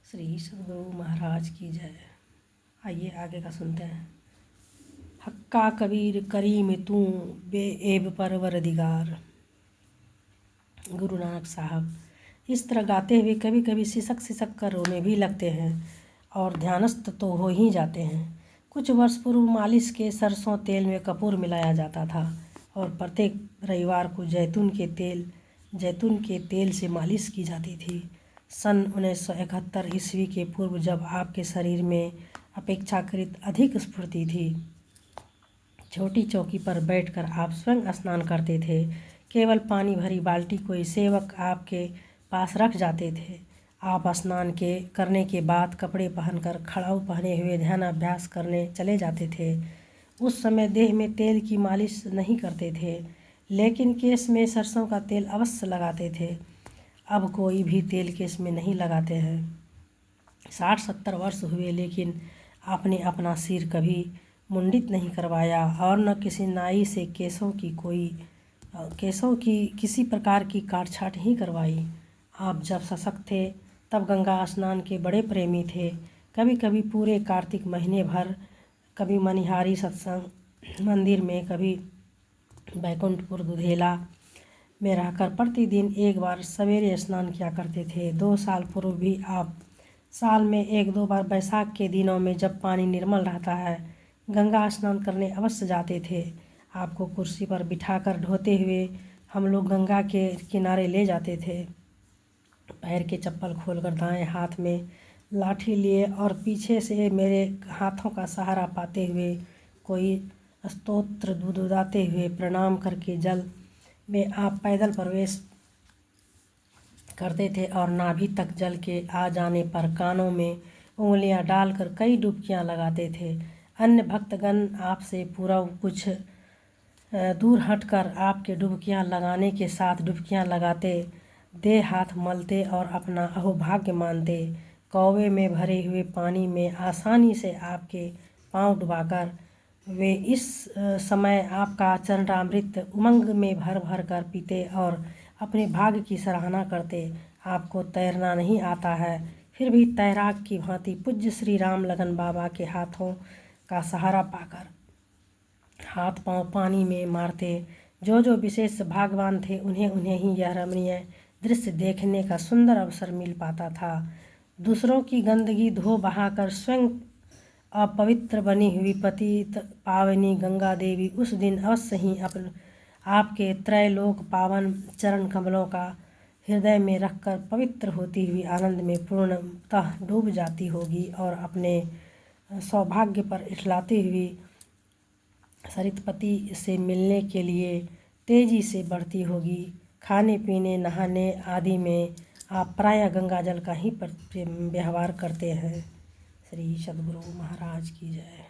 श्री सद्गुरु महाराज की जय। आइए आगे का सुनते हैं। हक्का कबीर करीम तू बेऐब परवरदिगार। गुरु नानक साहब इस तरह गाते हुए कभी कभी सिसक सिसक कर रोने भी लगते हैं और ध्यानस्थ तो हो ही जाते हैं। कुछ वर्ष पूर्व मालिश के सरसों तेल में कपूर मिलाया जाता था और प्रत्येक रविवार को जैतून के तेल से मालिश की जाती थी। सन 1971 ईस्वी के पूर्व, जब आपके शरीर में अपेक्षाकृत अधिक स्फूर्ति थी, छोटी चौकी पर बैठकर आप स्वयं स्नान करते थे। केवल पानी भरी बाल्टी कोई सेवक आपके पास रख जाते थे। आप स्नान करने के बाद कपड़े पहनकर खड़ाऊ पहने हुए ध्यानाभ्यास करने चले जाते थे। उस समय देह में तेल की मालिश नहीं करते थे, लेकिन केस में सरसों का तेल अवश्य लगाते थे। अब कोई भी तेल केस में नहीं लगाते हैं। 60-70 वर्ष हुए, लेकिन आपने अपना सिर कभी मुंडित नहीं करवाया और न किसी नाई से केसों की किसी प्रकार की काटछाट ही करवाई। आप जब सशक्त थे तब गंगा स्नान के बड़े प्रेमी थे। कभी कभी पूरे कार्तिक महीने भर, कभी मनिहारी सत्संग मंदिर में, कभी बैकुंठपुर दुधेला में रहकर प्रतिदिन एक बार सवेरे स्नान किया करते थे। 2 साल पूर्व भी आप साल में 1-2 बार बैसाख के दिनों में, जब पानी निर्मल रहता है, गंगा स्नान करने अवश्य जाते थे। आपको कुर्सी पर बिठाकर ढोते हुए हम लोग गंगा के किनारे ले जाते थे। पैर के चप्पल खोलकर दाएं हाथ में लाठी लिए और पीछे से मेरे हाथों का सहारा पाते हुए कोई स्तोत्र दुदुदाते हुए प्रणाम करके जल में आप पैदल प्रवेश करते थे और नाभि तक जल के आ जाने पर कानों में उंगलियां डालकर कई डुबकियां लगाते थे। अन्य भक्तगण आपसे पूरा कुछ दूर हटकर आपके डुबकियां लगाने के साथ डुबकियां लगाते, दे हाथ मलते और अपना अहोभाग्य मानते। कौवे में भरे हुए पानी में आसानी से आपके पांव डुबाकर वे इस समय आपका चरणामृत उमंग में भर भर कर पीते और अपने भाग्य की सराहना करते। आपको तैरना नहीं आता है, फिर भी तैराक की भांति पूज्य श्री राम लगन बाबा के हाथों का सहारा पाकर हाथ पांव पानी में मारते। जो विशेष भाग्यवान थे, उन्हें ही यह रमणीय दृश्य देखने का सुंदर अवसर मिल पाता था। दूसरों की गंदगी धो बहाकर स्वयं अपवित्र बनी हुई पतित पावनी गंगा देवी उस दिन अवश्य ही आपके त्रैलोक पावन चरण कमलों का हृदय में रखकर पवित्र होती हुई आनंद में पूर्णतः डूब जाती होगी और अपने सौभाग्य पर इठलाती हुई सरितपति से मिलने के लिए तेजी से बढ़ती होगी। खाने पीने नहाने आदि में आप प्रायः गंगा जल का ही व्यवहार करते हैं। श्री सद्गुरु महाराज की जय।